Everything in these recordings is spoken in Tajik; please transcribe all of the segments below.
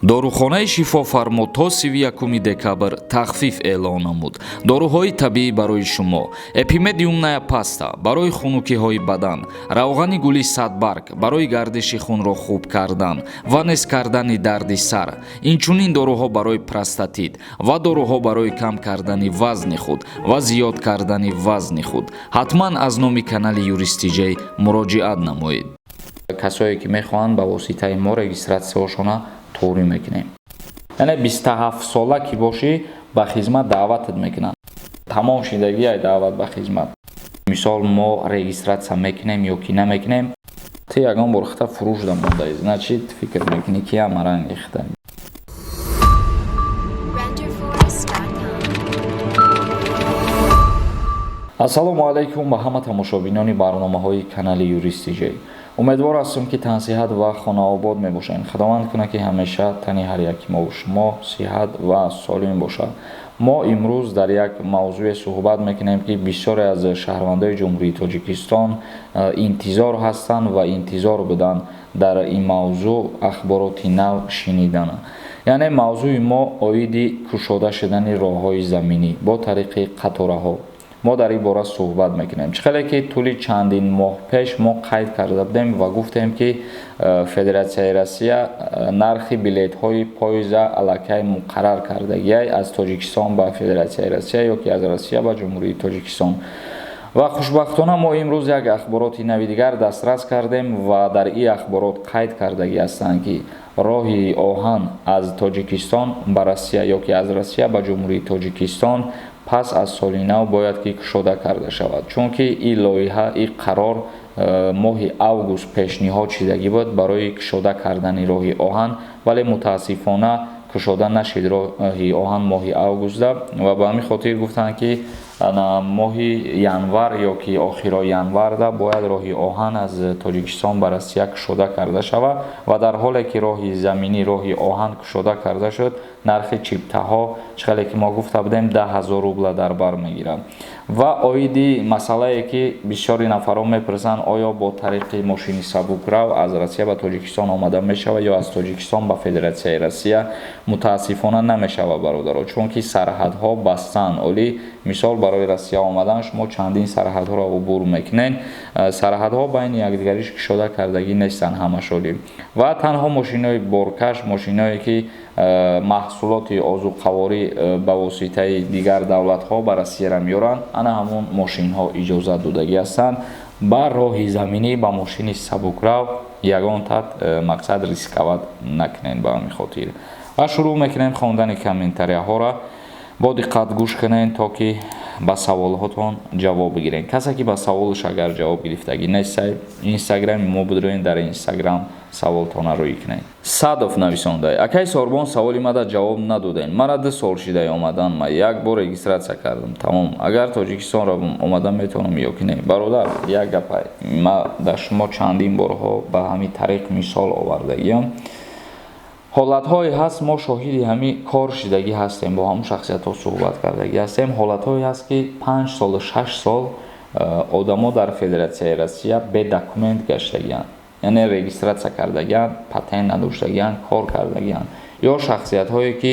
дорухонаи шифофармо то 31 декабр тахфиф эълон намуд. Доруҳои табиӣ барои шумо: эпимедиумная паста барои хунукиҳои бадан, равғани гули садбарг барои гардиши хунро хуб кардан ва нес кардани дарди сар, инчунин доруҳо барои простатит ва доруҳо барои кам кардани вазни худ ва зиёд кардани вазни худ. ҳатман аз номи канали юристиҷей муроҷиат намоед. касое ки мехоҳанд ба воситаи мо регистратсияшона торӣ мекунем. яъне 27 сола ки бошӣ ба хизмат даъватат мекунанд. тамом шидагиай даъват ба хизмат. мисол мо регистратсия мекунем ё ки намекунем, ти ягон бор хата фурӯш да мондаи, значит фикр мекунӣ ки ҳама ранги хата. ассалому алайкум ба ҳама тамошобинони барномаҳои канали юристиҷей. умедвор ҳастам ки тансиҳат ва хонаобод мебошед. худованд кунад ки ҳамеша тани ҳар яки мо шумо сиҳат ва солим бошад. мо имрӯз дар як мавзӯе суҳбат мекунем ки бисёре аз шаҳрвандои ҷумҳурии тоҷикистон интизор ҳастанд ва интизор буданд дар ин мавзӯъ ахбороти нав шинидан. яъне мавзӯи мо оиди кушода шудани роҳҳои заминӣ бо тариқи қатораҳо. мо дар ин бора суҳбат мекунем. чихеле ки тӯли чандин моҳ пеш мо қайд карда будем ва гуфтем ки федератсияи Россия нархи билетҳои поезда аллакай муқаррар кардагиай аз Тоҷикистон ба федератсияи Россия ё ки аз Россия ба ҷумҳурии Тоҷикистон. ва хушбахтона мо имрӯз як ахбороти нави дигар дастрас кардем ва дар ин ахборот қайд кардагӣ ҳастанд ки роҳи оҳан аз Тоҷикистон ба Россия ё ки аз Россия ба ҷумҳурии Тоҷикистон пас аз соли нав бояд ки кушода карда шавад, чунки ин лоиҳа, ин қарор моҳи август пешниҳод шидагӣ буд барои кушода кардани роҳи оҳан, вале мутаассифона кушода нашид роҳи оҳан моҳи августа ва ба ҳамин хотир гуфтанд ки моҳи январ ё ки охирои январда бояд роҳи оҳан аз Тоҷикистон ба Россия кушода карда шавад ва дар ҳоле ки роҳи заминӣ роҳи оҳан кушода карда шуд, нархи чиптаҳо чихеле ки мо гуфта будем 10,000 рубла дар бар мегирад. ва оиди масъалае ки бисёри нафарон мепурсанд, оё бо тариқи мошини сабукрав аз Россия ба Тоҷикистон омада мешавад ё аз Тоҷикистон ба федератсияи Россия? мутаассифона намешавад бародаро, чунки сарҳадҳо бастанд. оли мисол барои Россия омадан шумо чандин сарҳадҳоро убур мекунед. сарҳадҳо байни якдигари кушода кардагӣ нестанд ҳамашоли. ва танҳо мошинои боркаш, мошиное ки маҳсулоти озуқаворӣ ба воситаи дигар давлатҳо ба Россияра меёранд, ана ҳамон мошинҳо иҷозат додагӣ ҳастанд. ба роҳи заминӣ ба мошини сабукрав ягон тат мақсад рисковат накунед ба ҳамин хотир. ва шурӯъ мекунем хондани комментарияҳоро. бо диққат гӯш кунед то ки ба саволҳотон ҷавоб бигирем. касе ки ба саволаш агар ҷавоб гирифтагӣ нестед, инстаграми мо бидроед, дар инстаграм саволтона рӯӣ кунед. Садов нависондай: акай Сорбон саволи мада ҷавоб надоден. мара 2 сол шидаи омаданма, як бор регистратсия кардам, тамом. агар Тоҷикистонро омада метавонам ё ки не? бародар, як гапай, ма дар шумо чандин борҳо ба ҳамин тариқ мисол овардагиам. ҳолатҳое ҳаст, мо шоҳиди ҳамин кор шидагӣ ҳастем, бо ҳамон шахсиятҳо суҳбат кардагӣ ҳастем. ҳолатҳое ҳаст ки 5 сол 6 сол одамо дар федератсияи Россия бедокумент гаштагианд, яъне регистратсия кардагианд, патент надоштагианд, кор кардагианд, ё шахсиятҳое ки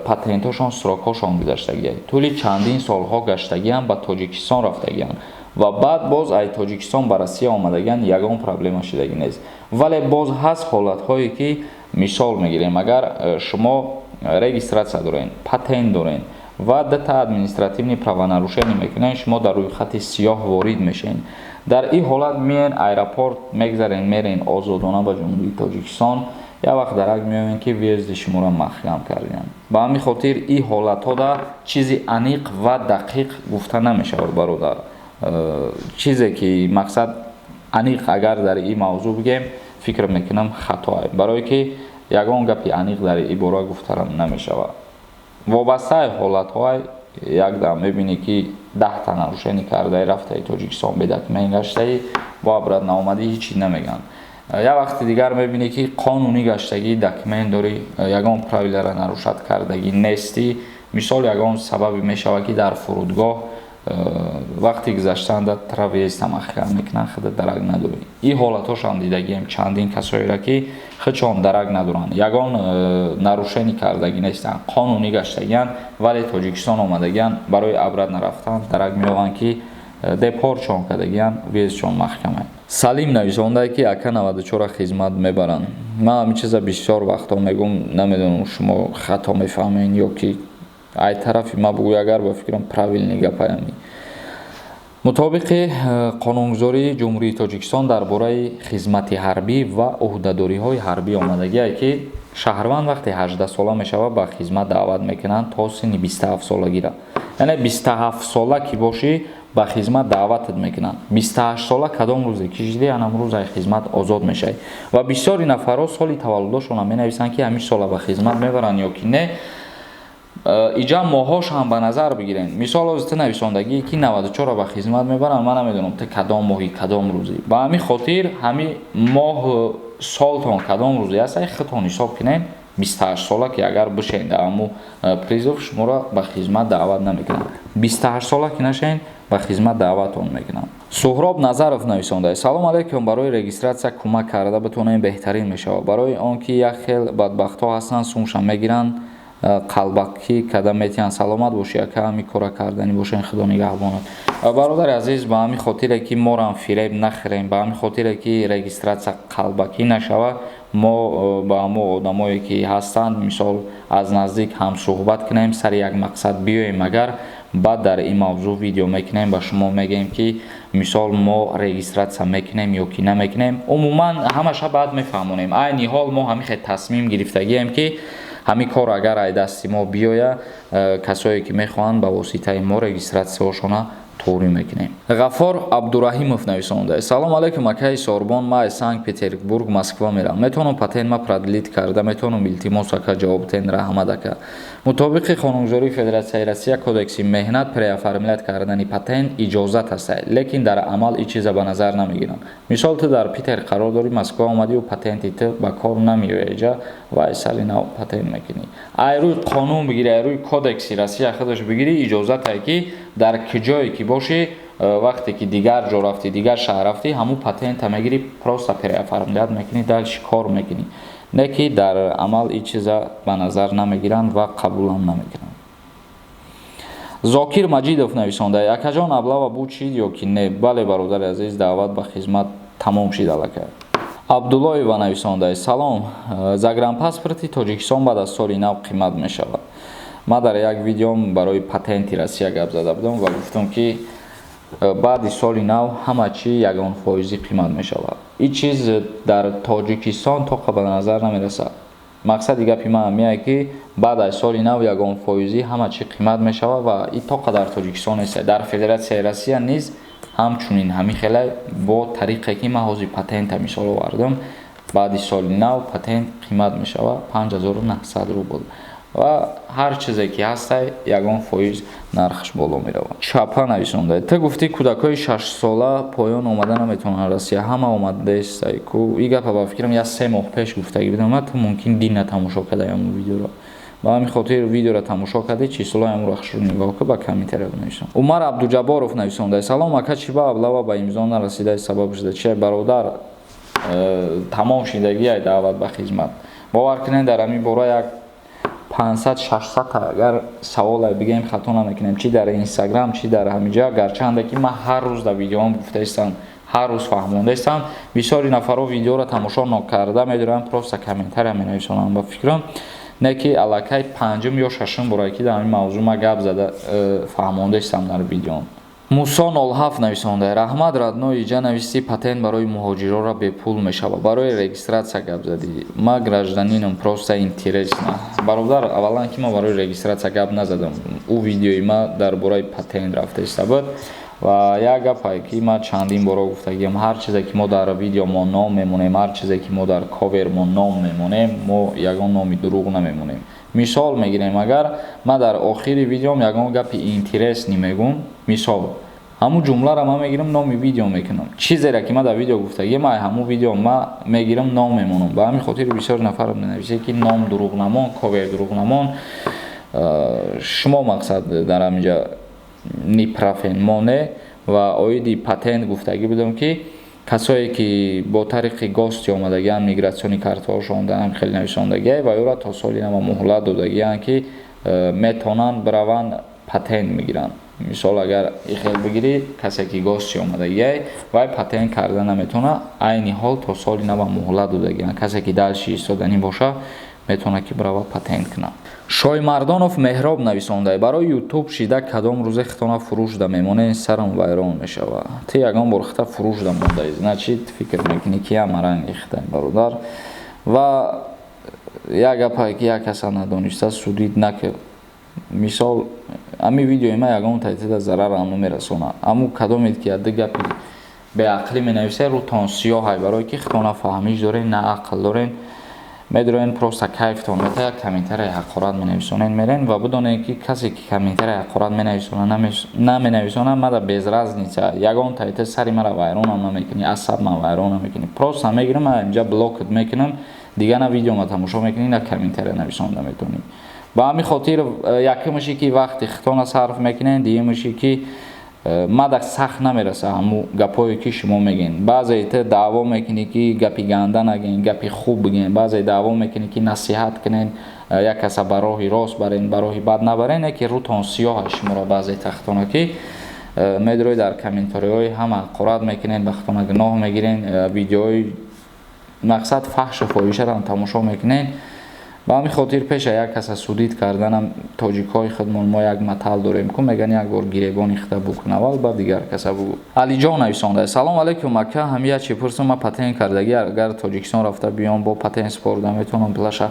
патентҳошон срокҳошон гузаштагианд, тӯли чандин солҳо гаштагианд, ба Тоҷикистон рафтагианд ва баъд боз аз Тоҷикистон ба Россия омадагианд, ягон проблема шидагӣ нест. вале боз ҳаст ҳолатҳое ки мисол мегирем, агар шумо регистратсия доред, патент доред ва дата административни правонарушение мекунед, шумо дар рӯйхати сиёҳ ворид мешед. дар ин ҳолат меен аэропорт мегзарен, мерен озодона ба ҷумҳурии Тоҷикистон, як вақт дарак меёвен ки въезди шуморо маҳкам карданд. ба ҳамин хотир ин ҳолатҳода чизи аниқ ва дақиқ гуфта намешавад бародар. чизе ки мақсад аниқ агар дар ин мавзӯъ бигем, фикр мекунам хатое, барое ки ягон гапи аниқ дар ин бора гуфта намешавад. вобастаи ҳолатҳое якдам мебинӣ ки 10 та нарушение кардаи рафтаи Тоҷикистон бедокумент гаштаи бо абрат наомадӣ ҳичи намегӯянд. як вақти дигар мебинӣ ки қонунӣ гаштагӣ документ дорӣ, ягон правиларо нарушад кардагӣ нестӣ. мисол ягон сабаби мешавад ки дар фурудгоҳ вақти гузаштанда травез тамахкар мекунанд худа дарак надорӣ. Ин ҳолатҳошам дидагием чандин касоеро ки хичон дарак надоранд. Ягон нарушенӣ кардагӣ нестанд, қонунӣ гаштагиянд, вале Тоҷикистон омадагиянд, барои абрат нарафтан дарак меёванд ки депортшон кардагиянд, везшон маҳкама. Салим нависондаe ки ака 94 хизмат мебаранд. Ман ҳамин чиза бисёр вақтҳо мегӯм, намедонам шумо хато мефаҳмед ё ки ай тарафи ма бугӯй, агар ба фикрам правилни гапаями. мутобиқи қонунгузории ҷумҳурии Тоҷикистон дар бораи хизмати ҳарбӣ ва уҳдадориҳои ҳарбӣ омадагие ки шаҳрванд вақте 18 сола мешавад ба хизмат даъват мекунанд то синни 27 солагира. Яъне 27 сола ки бошӣ ба хизмат даъватат мекунанд. 28 сола кадом рӯзе кишиди анам рӯзаи хизмат озод мешавӣ. Ва бисёри нафарҳо соли таваллудошона менависанд ки ҳамин сола ба хизмат мебаранд ё ки не. Иҷа моҳошам ба назар бигирен. Мисол ҳозир ту нависондагие ки 94 ба хизмат мебаранд, ман намедонам ту кадом моҳи кадом рӯзӣ. Ба ҳамин хотир ҳамин моҳ солтон кадом рӯзе ҳастаи худтон ҳисоб кунед. 28 сола ки агар бишен дар ҳамун призов шуморо ба хизмат даъват намекунанд. 28 сола ки нашен ба хизмат даъватон мекунанд. Суҳроб Назаров нависонда: салом алейкум, барои регистратсия кӯмак карда битонем беҳтарин мешавад. Барои он ки як хел бадбахтҳо ҳастанд, сумша мегиранд, қалбакӣ када метиҳанд. Саломат бошӣ ака, ҳамин кора кардани бошен, худо нигаҳбонад. Бародари азиз, ба ҳамин хотире ки морам фиреб нахӯрем, ба ҳамин хотире ки регистратсия қалбакӣ нашавад, мо ба ҳамон одамое ки ҳастанд мисол аз наздик ҳамсуҳбат кунем, сари як мақсад биёем, агар баъд дар ин мавзӯъ видео мекунем ба шумо мегем ки мисол мо регистратсия мекунем ё ки намекунем. Умуман ҳамаша баъд мефаҳмонем. Айни ҳол мо ҳамин хел тасмим гирифтагием ки ҳамин кор агар ай дасти мо биёя, касое ки мехоҳанд ба воситаи мо регистратсияошона торӣ мекунем. Ғаффор Абдураҳимов нависонда: салом алейкум акаи Сорбон, ма аз Санкт Петербург Москва мерам. Метавонам патент ма продлит карда, метавонам илтимос ака ҷавоб тен, раҳмат ака. мутобиқи қонунгузории Федератсияи Россия кодекси меҳнат преоформилят кардани патент иҷозат аст, лекин дар амал ин чиза ба назар намегиранд. Мисол ту дар Питер қарор дорӣ, Москва омадию патенти ту ба кор намеояҷа ва ай сали нав патент мекунӣ. Ай рӯи қонун бигирӣ, ай рӯи кодекси Россия худаш бигирӣ, иҷозате ки дар киҷое ки бошӣ, вақте ки дигар ҷо рафтӣ, дигар шаҳр рафтӣ, ҳамун патента мегирӣ, просто преоформилят мекунӣ, дальше кор мекунӣ. Не ки дар амал ин чиза ба назар намегиранд ва қабулам намекунанд. Зокир Маҷидов нависонда: акаҷон аблава буд шид ё ки не? Бале бародари азиз, даъват ба хизмат тамом шид алака. Абдуллоева нависонда: салом, загранпаспорти Тоҷикистон баъд аз соли нав қимат мешавад. Ма дар як видеом барои патенти Россия гап зада будам ва гуфтам ки баъди соли нав ҳама чи ягонфоизӣ қимат мешавад. ин чиз дар Тоҷикистон тоқа ба назар намерасад. мақсади гапи ман ҳамие ки баъд аз соли нав ягонфоизӣ ҳама чи қимат мешавад ва ин тоқа дар Тоҷикистон нест. Дар Федератсияи Россия низ ҳамчунин ҳамин хеле бо тариқе ки ман ҳозир патента мисол овардам, баъди соли нав патент қимат мешавад 5900 рубл ва ҳар чизе ки ҳастай ягон фоиз нархш боло меравад. Чапа нависонда: ту гуфти кӯдакои 6 сола поён омада наметавонанд Россия, ҳама омадааст ку. ин гапа ба фикрам я 3 моҳ пеш гуфтагӣ будам. ма ту мумкин дин натамошо кадаям видеоро. ба ҳамин хотир видеоро тамошо кардӣ, числои амро ахшур нигоҳ ка ба комментария навишам. Умар Абдуҷабборов нависонда: салом ака, чи ба аблава ба имзо нарасидаи сабаб шуда? Чи бародар тамом шидагии даъват ба хизмат. бовар кунед дар ҳамин бора як 500-600 агар саволе бигем хато намекунем, чи дар Инстаграм, чи дар ҳамиҷа, гарчанде ки ман ҳар рӯз дар видеоам гуфтаистам, ҳар рӯз фаҳмондаистам. бисёри нафарҳо видеоро тамошо нокарда медоранд, просто комментария менависонанд. ба фикрам не ки аллакай панҷум ё шашум бора ки дар ҳамин мавзӯъ ма гап зада фаҳмондаистам дар видеоам. Мусон Олҳаф нависонда: раҳмат раднои иҷа нависти патент барои муҳоҷирора бепул мешавад. барои регистратсия гап задӣ. ма гражданинам, просто интересно. бародар, аввалан ки ма барои регистратсия гап назадам. ӯ видеои ма дар бораи патент рафтаиста буд ва як гапе ки ма чандин бора гуфтагиам, ҳар чизе ки мо дар видео мо ном мемонем, ҳар чизе ки мо дар ковер мо ном мемонем, мо ягон номи дурӯғ намемонем. мисол мегирем, агар ма дар охири видеом ягон гапи интересни мегум, мисол ҳамун ҷумларо ма мегирам, номи видео мекунам. чизеро ки ма дар видео гуфтагиам, ай ҳамун видео ма мегирам, ном мемонам. ба ҳамин хотир бисёр нафар менависед ки ном дурӯғ намон, ковер дурӯғ намон. шумо мақсад дар ҳаминҷа нипрофенмоне ва оиди патент гуфтагӣ будам ки касое ки бо тариқи гости омадагианд мигратсиони картаҳо шондаам хеле нависондагиа ва ёра то соли нава муҳлат додагианд ки метавонанд бираванд патент мегиранд. Мисол агар ихел бигирӣ касе ки гости омадагиа вай патент карда наметавона, айни ҳол то соли нава муҳлат додагианд. Касе ки дальши истоданӣ боша метавона ки бирава патент кунад. Шоймардонов Меҳроб нависонда: барои YouTube шида кадом рӯзе хитона фурӯш да мемонед, сарам вайрон мешавад. Ти ягон бор хита фурӯш да мондаи, значит фикр мекунӣ ки ҳама ранги хита бародар. Ва як гапе ки як каса надониста судид накард. Мисол ами видеои ма ягон таътида зарарам намерасонад. Аму кадомед ки ядди гапи беақлӣ менависе рӯтон сиёҳай, барое ки хитона фаҳмиш дорен, на ақл дорен, медорен просто кайфтон мета як комментарияи ҳақорат менависонен мерен ва бидонед ки касе ки комментарияи ҳақорат менависона наменависона мада без разница, ягон таътида сари мара вайронам намекунӣ, асабам вайронам мекунӣ, просто мегирам инҷа блокт мекунам, дига на видеома тамошо мекунӣ, на комментария нависонда метавонӣ. ба ҳамин хотир якимаши ки вақти хитона сарф мекунен, дигимаши ки мада сахт намераса ҳаму гапое ки шумо мегӯед. Баъзеите даъво мекунӣ ки гапи ганда нагӯед, гапи хуб бигӯед, баъзе даъво мекунӣ ки насиҳат кунед, як каса ба роҳи рост барен, ба роҳи бад набарен, ки рӯтон сиёҳа шуморо баъзе тахтона ки медрои дар комментариҳои ҳама ҳақорат мекунед, ба хитона гуноҳ мегирен, видеои мақсад фаҳшу фоҳишаам тамошо мекунед. ба ҳамин хотир пеша як каса судид карданам тоҷикҳои худмон мо як матал дорем ку меган як бор гиребони хита букун аввал ба дигар каса бугӯ. Алиҷон нависонда: салом алейкум ака, ҳамия чӣ пурсам, ма патент кардагӣ, агар Тоҷикистон рафта биём бо патент спорда метавонам плаша.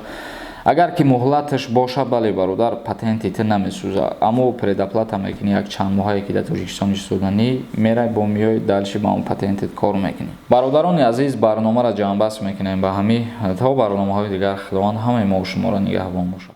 Агар ки муҳлаташ боша, бале бародар, патенти ти намесӯза, аммо предоплата мекунӣ, як чанд моҳае ки дар Тоҷикистон истоданӣ мерай бо миёй дальши ба он патентит кор мекунӣ. Бародарони азиз, барномаро ҷамъбаст мекунем ба ҳамин, то барномаҳои дигар худованд ҳамаи мо шуморо нигаҳбон бошад.